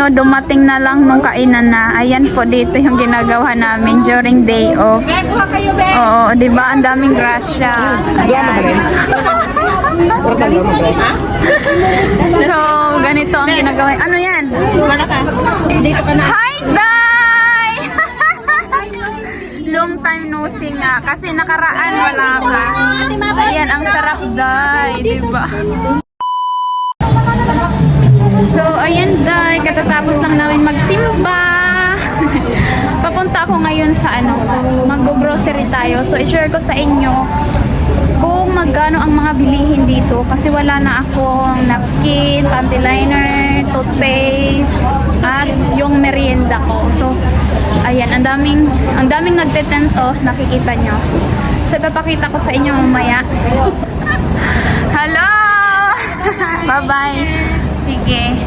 nyo, dumating na lang nung kainan na. Ayan po, dito yung ginagawa namin during day off. Oo, di ba? Ang daming grasya. Ayan. So, ganito ang ginagawa. Ano yan? Wala ka. Dito ka na. Hi, Day! Long time no see nga. Kasi nakaraan wala ka. Ayan, ang sarap, Day. Diba? So, ayan, Day. Katatapos lang namin magsimba. Papunta ako ngayon sa mag-grocery tayo. So, i-share ko sa inyo kung magkano ang mga bilihin dito kasi wala na akong napkin, panty liner, toothpaste at yung merienda ko. So ayan, ang daming nagtetento, nakikita nyo. So papakita ko sa inyo mamaya. Hello! Bye bye. Sige.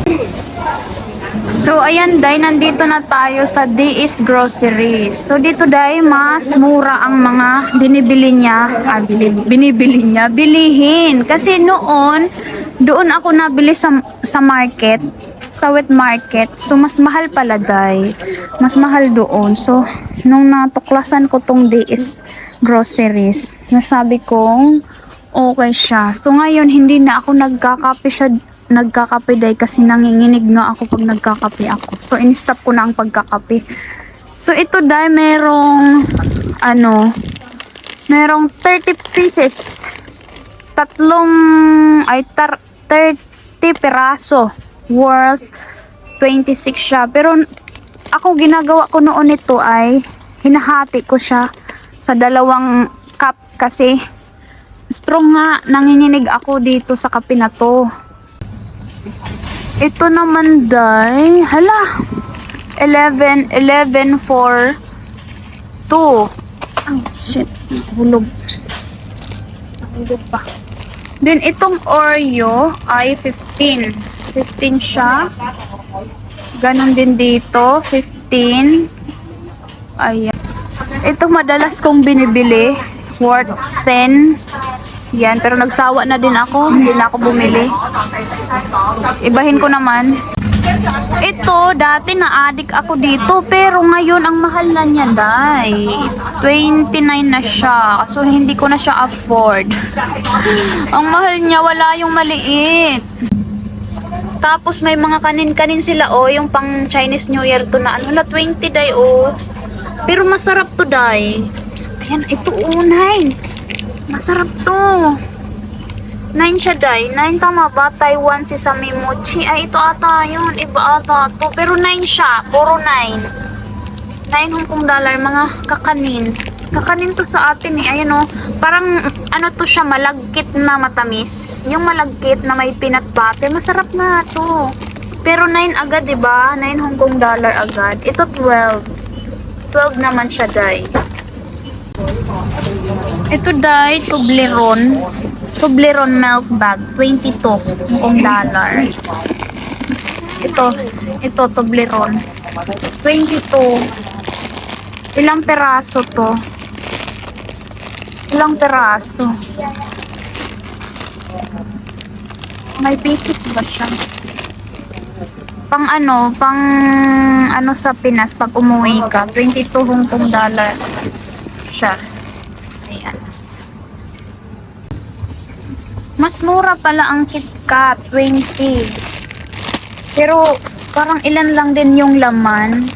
So, ayan, Day, nandito na tayo sa D.S. Groceries. So, dito, Day, mas mura ang mga bilihin. Kasi noon, doon ako nabili sa market, sa wet market. So, mas mahal pala, Day. Mas mahal doon. So, nung natuklasan ko tong D.S. Groceries, nasabi kong okay siya. So, ngayon, hindi na ako nagkakape Day kasi nanginginig nga ako pag nagkakape ako. So, in-stop ko na ang pagkakape. So, ito Day, merong 30 pieces. 30 peraso. Worth 26 siya. Pero, ako ginagawa ko noon ito ay hinahati ko siya sa dalawang cup kasi strong nga nanginginig ako dito sa kape na to. Ito naman, Day. Hala. 11 for 2. Oh, shit. Hulog. Hulog pa. Then, itong Oreo ay 15. 15 siya. Ganon din dito. 15. Ayan. Ito madalas kong binibili. Worth 10. Yan, pero nagsawa na din ako. Hindi na ako bumili. Ibahin ko naman. Ito, dati na-addict ako dito. Pero ngayon, ang mahal na niya, Day. 29 na siya. So, hindi ko na siya afford. Ang mahal niya, wala yung maliit. Tapos, may mga kanin-kanin sila, oh. Yung pang Chinese New Year to na. 20, Day, oh. Pero masarap to, Day. Ayan, ito, oh, 9. Masarap to. 9 siya, Day. 9 tama ba? Taiwan Sesame Mochi. Ay, ito ata yun. Iba ata to. Pero 9 siya. Puro 9. 9 Hong Kong dollar. Mga kakanin. Kakanin to sa atin eh. Ayan o. Parang to siya. Malagkit na matamis. Yung malagkit na may peanut butter. Masarap nga to. Pero 9 agad, diba? 9 Hong Kong dollar agad. Ito 12. 12 naman siya, Day. Ito, Day, Toblerone. Toblerone milk bag, 22 Hong dollar. Ito, Toblerone. 22. Ilang peraso to? Ilang peraso? May pieces ba siya? Pang sa Pinas, pag umuwi ka, 22 Hong Kong dollar siya. Ayan. Mas mura pala ang KitKat, 20. Pero parang ilan lang din yung laman.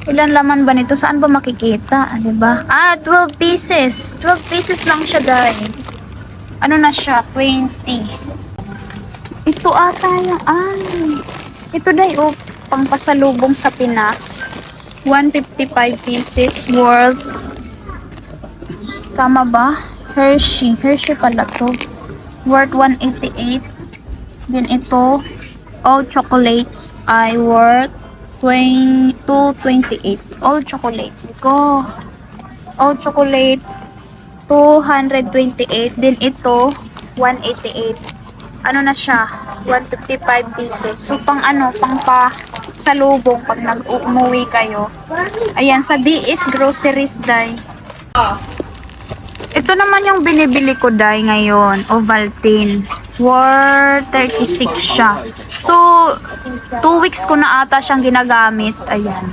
Ilan laman ba nito? Saan ba makikita? Diba? 12 pieces. 12 pieces lang siya, Day. Ano na siya? 20. Ito ata yung, ito, Day, oh, pangpasalubong sa Pinas. 155 pieces worth, tama ba? Hershey pala to, worth 188. Then ito, all chocolates ay worth 228. All chocolate ko, all chocolate 228. Then ito 188. Ano na siya, 155 pieces. So pang salubong pag nag-umuwi kayo. Ayan, sa D.S. Groceries, Day. Ito naman yung binibili ko, Day, ngayon. Ovaltine. worth 36 siya. So, 2 weeks ko na ata siyang ginagamit. Ayan.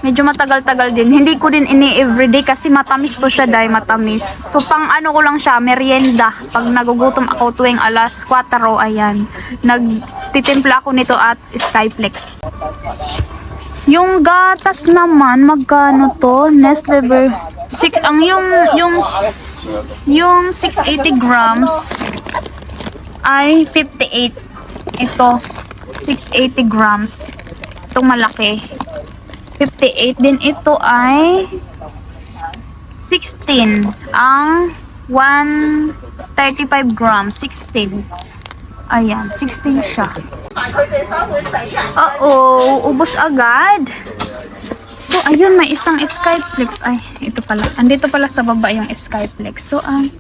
Medyo matagal-tagal din. Hindi ko din ini-everyday kasi matamis po siya dahil matamis. So, pang ano ko lang siya, merienda. Pag nagugutom ako tuwing alas 4, ayan. Nagtitimpla ako nito at Skyflex. Yung gatas naman, magkano to? Nestle ang yung 680 grams ay 58. Ito, 680 grams. Itong malaki. 58 din, ito ay 16. Ang 135 grams, 16. Ayan, 16 siya. Ubos agad. So, ayun, may isang Skyflex. Ay, ito pala. Andito pala sa baba yung Skyflex. So, ang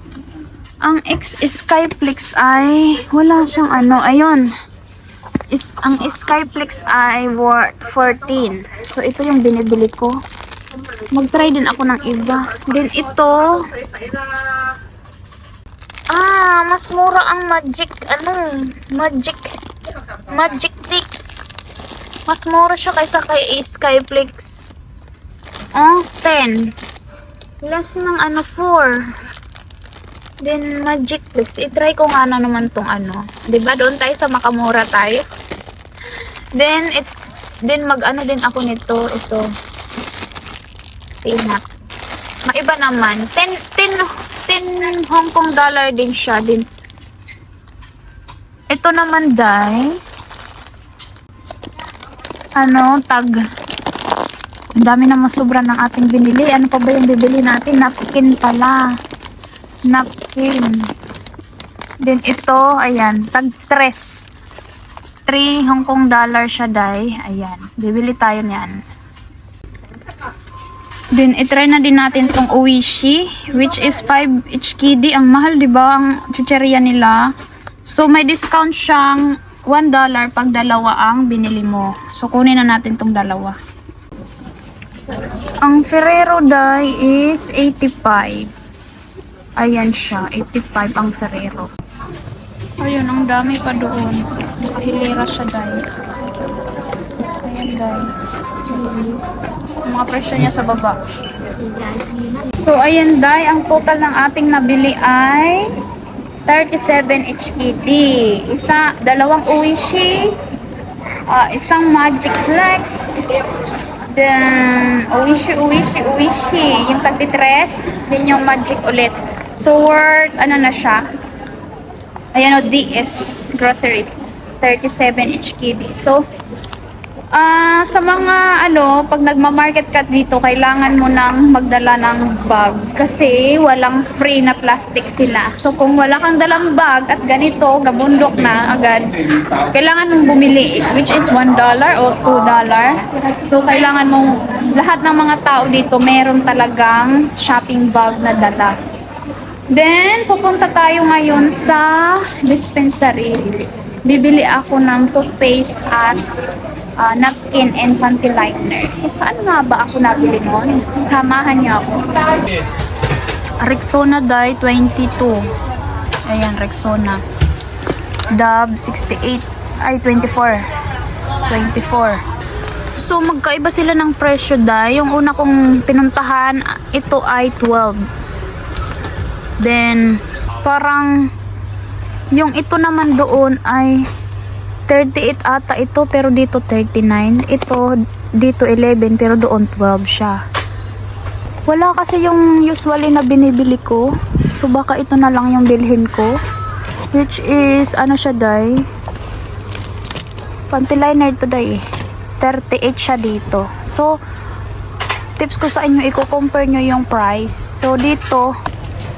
Skyflex ay wala siyang ano. Ayun. Ang Skyflex ay worth 14. So, ito yung binibili ko. Mag-try din ako ng iba. Then, ito. Mas mura ang Magic Fix. Mas mura siya kaysa kay Skyflex. 10. Less ng 4. Then, Magic Fix. I-try ko nga na naman tong Diba? Doon tayo sa makamura tayo. Then, mag-ano din ako nito. Ito. Peanut. Maiba naman. 10 Hong Kong dollar din siya. Din. Ito naman, dai. Tag. Ang dami naman sobra ng ating binili. Ano pa ba yung bibili natin? Napkin pala. Napkin. Then ito, ayan, tag 3 Hong Kong dollar siya, dai. Ayan, bibili tayo niyan. Then itry na din natin tong Oishi, which is 5 each kidi. Ang mahal, di ba, ang chicheria nila. So may discount siyang $1 pag dalawa ang binili mo. So kunin na natin tong dalawa. Ang Ferrero dai is 85. Ayan siya, 85 ang Ferrero. Ayun, ang dami pa doon. Hilera siya, dai. Ayan, dai. Ang mga presyo niya sa baba. So, ayan, dai. Ang total ng ating nabili ay 37 HKD. Dalawang Oishi. Isang Magic Flex. Then, Oishi. Yung tag-3. Then, yung Magic ulit. So, worth, na siya? Ayan, DS Groceries. 37 HKD. So, sa mga, pag nagma-market ka dito, kailangan mo nang magdala ng bag. Kasi, walang free na plastic sila. So, kung wala kang dalang bag at ganito, gabundok na agad, kailangan mong bumili, which is $1 o $2. So, kailangan mong, lahat ng mga tao dito, meron talagang shopping bag na dala. Then, pupunta tayo ngayon sa dispensary. Bibili ako ng toothpaste at napkin and panty liner. So, saan nga ba ako nabili nun? Samahan niyo ako. Rexona dye 22. Ayan, Rexona. Dove 68. Ay, 24. So, magkaiba sila ng presyo dye. Yung una kong pinuntahan, ito ay 12. Then, parang yung ito naman doon ay 38 ata ito, pero dito 39. Ito, dito 11, pero doon 12 siya. Wala kasi yung usually na binibili ko. So, baka ito na lang yung bilhin ko. Which is, siya, day? Panty liner to, day. 38 siya dito. So, tips ko sa inyo, i-compare nyo yung price. So, dito,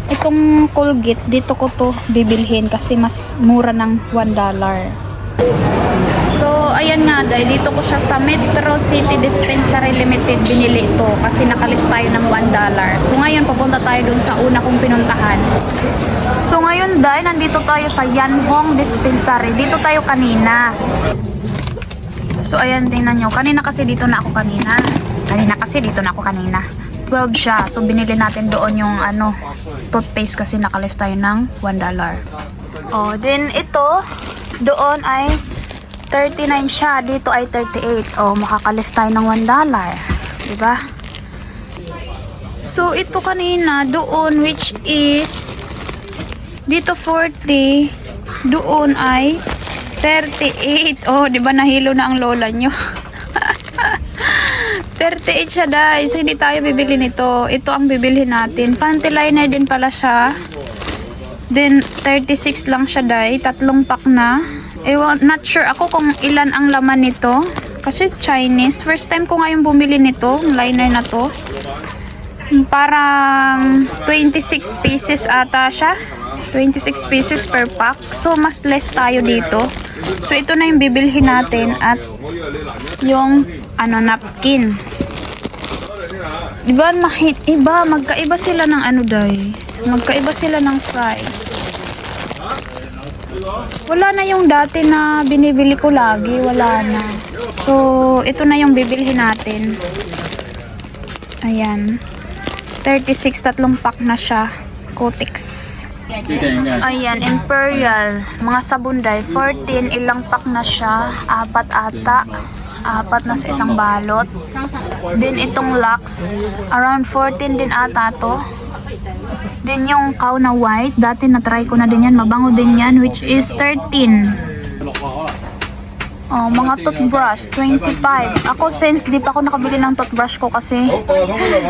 itong Colgate, dito ko to bibilhin kasi mas mura ng $1. So, ayan nga, dahil dito ko siya sa Metro City Dispensary Limited binili ito kasi nakalis tayo ng $1. So, ngayon, papunta tayo dun sa una kong pinuntahan. So, ngayon, dahil nandito tayo sa Yanhong Dispensary. Dito tayo kanina. So, ayan, tingnan nyo. Kanina kasi dito na ako kanina. 12 siya. So, binili natin doon yung toothpaste kasi nakalis tayo ng $1. Oh, then ito, doon ay 39 siya. Dito ay 38. Oh, makakalis tayo ng $1. Diba? So, ito kanina, doon, which is, dito 40, doon ay 38. Oh, diba nahilo na ang lola nyo? 38 siya, guys. Hindi tayo bibili nito. Ito ang bibilhin natin. Panty liner din pala siya. Then, 36 lang siya, guys. 3 pack na. Ewan, not sure ako kung ilan ang laman nito. Kasi Chinese. First time ko ngayon bumili nito. Liner na to. Parang 26 pieces ata siya. 26 pieces per pack. So, mas less tayo dito. So, ito na yung bibilhin natin. At yung napkin. Diba, magkaiba sila ng magkaiba sila ng price. Wala na yung dati na binibili ko lagi, wala na. So, ito na yung bibilhin natin. Ayan. 36, 3 pack na siya. Kotex. Ayan, Imperial. Mga sabunday, 14, ilang pack na siya. 4 ata. 4 na sa isang balot. Then itong Lux, around 14 din ata to. Then yung cow na white, dati na-try ko na din yan. Mabango din yan, which is 13. Oh, mga toothbrush, 25. Ako, since di pa ako nakabili ng toothbrush ko kasi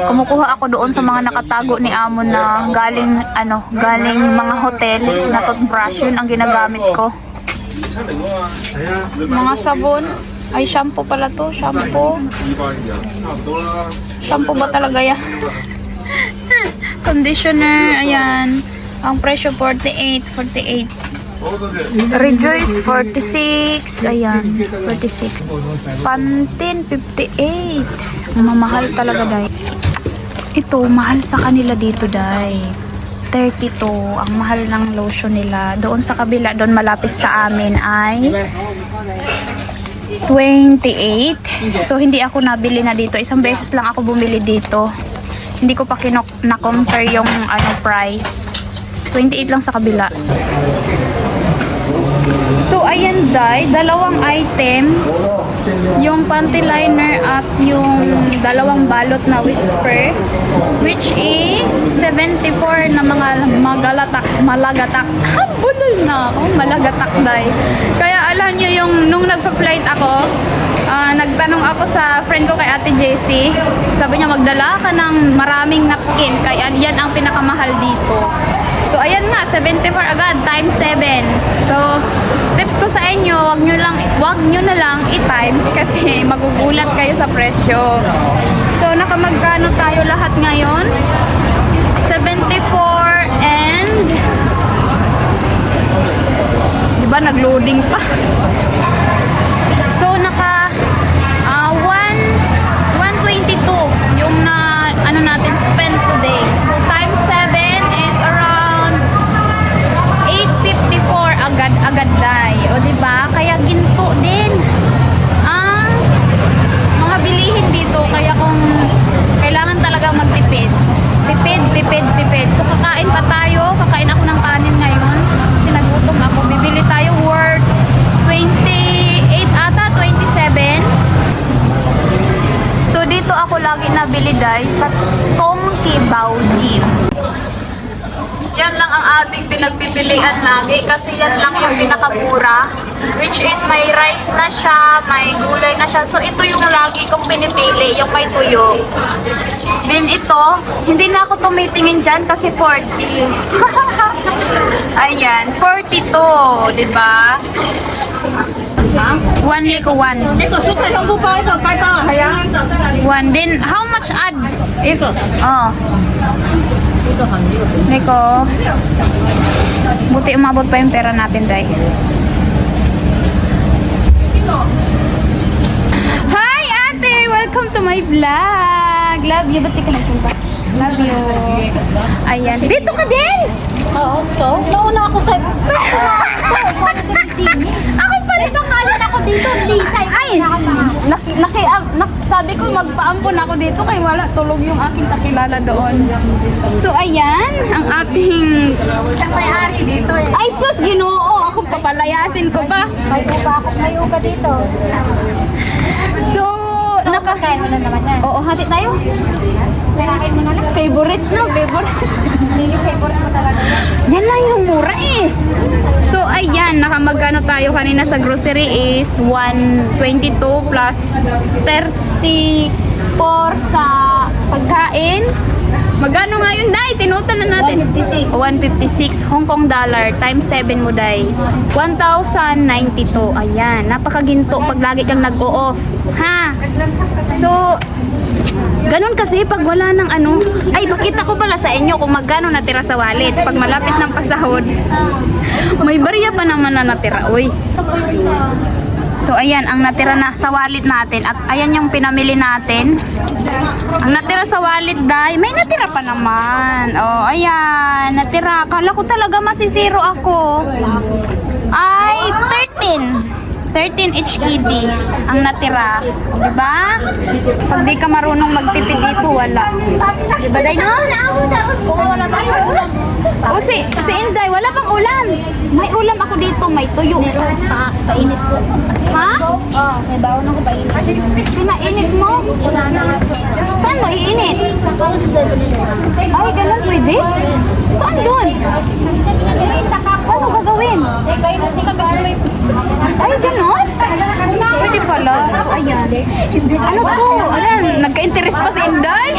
kumukuha ako doon sa mga nakatago ni amo na galing mga hotel na toothbrush. Yun ang ginagamit ko. Mga sabon. Ay, shampoo pala to. Shampoo. Shampoo ba talaga yan? Conditioner. Ayan. Ang presyo 48. Rejoice 46. Ayan. 46. Pantene 58. Mamahal talaga, day. Ito, mahal sa kanila dito, day. 32. Ang mahal ng lotion nila. Doon sa kabila, doon malapit sa amin ay 28. So, hindi ako nabili na dito. Isang beses lang ako bumili dito. Hindi ko pa na-compare yung price. 28 lang sa kabila. So, ayan, day. Dalawang item. Yung panty liner at yung dalawang balot na whisper. Which is 74 na mga malagatak. Bulol na ako. Malagatak, day. Kaya alam nyo yung nung nagpa-flight ako, nagtanong ako sa friend ko kay Ate JC. Sabi niya, magdala ka ng maraming napkin. Kaya yan ang pinakamahal dito. So, ayan nga, 74 agad, times 7. So, tips ko sa inyo, wag nyo na lang i-times kasi magugulat kayo sa presyo. So, nakamagkano tayo lahat ngayon? 74 and diba, nag-loading pa. So, naka 122 yung natin spend today. So, times 7 is around 854 agad day. O diba? Kaya ginto din ang mga bilihin dito. Kaya kung kailangan talaga magtipid, tipid. So, kakain pa tayo. Kakain ako ng kanin ngayon. Sinagutom ako. Bibili tayo worth 28 ata, 27. So, dito ako lagi nabili, guys, sa Tom Kibao Deep. Yan lang ang ating pinagpipilian lagi kasi yan lang yung pinakamura, which is may rice na siya, may gulay na siya. So, ito yung lagi kong pinipili, yung may tuyo. Then ito, hindi na ako tumitingin dyan kasi 40. Ayan, 42, diba? 1 liko 1. 1. Then, how much add? If, Niko. Buti umabot pa yung pera natin, day. Hi, ate! Welcome to my vlog! Love you. Ba't di ka nagsunta? Love you. Ayan. Dito ka din! Oo, so? Nauna ako sa... Ako pala nakalan ako dito. Ay! sabi ko magpaampon ako dito kay wala tulog yung aking kakilala doon. So ayan, ang ating May-ari dito eh. ay sus, Ginoo, ako papalayasin ko ba? May uga dito. So, Kaya mo na naman yan. Oo, hati tayo. Kirahin mo na lang. Favorite no, favorite. Favorite mo talaga yan. Yan lang yung mura eh. So, ayan, nakamagkano tayo kanina sa grocery is 122 plus 34 sa pagkain. Magkano nga yun, Day? Tinutan na natin. 156. 156 Hong Kong dollar times 7 mo, Day. 1,092. Ayan, napakaginto pag lagi kang nag-o-off. Ha? So, ganun kasi pag wala ng ano. Ay, pakita ko pala sa inyo kung magkano natira sa wallet. Pag malapit ng pasahod, may barya pa naman na natira. Uy. So, ayan, ang natira na sa wallet natin. At ayan yung pinamili natin. Ang natira sa wallet, Day, may natira pa naman. Oh, ayan, natira. Kala ko talaga masisiro ako. Ay, 13 HKD ang natira. Diba? Pag di ka marunong magtipid dito, wala. Diba, Day, no? Wala ba yung ulam? O, si Inday, wala pang ulam. May ulam ako dito, may tuyo. Painit ko. Ha? May baon ako painit. Pinainit mo? Saan mo iinit? Ay, ganun pwede? Saan doon? Ano gagawin? Ay, ganun? Pwede pala. So, ayan. Ano to? Ayan, nagka-interest pa si Inday.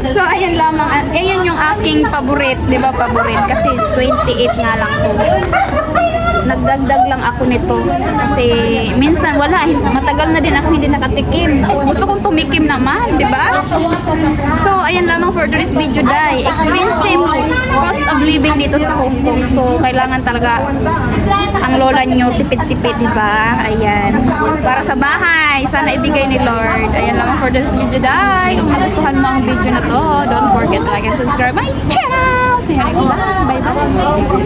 So, ayan lamang. Ayan yung aking paborit. Di ba paborit? Kasi 28 nga lang to. Nagdagdag lang ako nito. Kasi minsan wala. Matagal na din ako hindi nakatikim. Gusto kong tumikim naman. Di ba? So, ayan lamang for today's video, Day. Expensive cost of living dito sa Hong Kong. So, kailangan talaga ang lola nyo tipid-tipid, di ba? Ayan. Para sa bahay. Sana ibigay ni Lord. Ayan lamang for today's video, Day. Kung nagustuhan mo ang video na to, don't forget to like and subscribe my channel. See you next time. Bye-bye.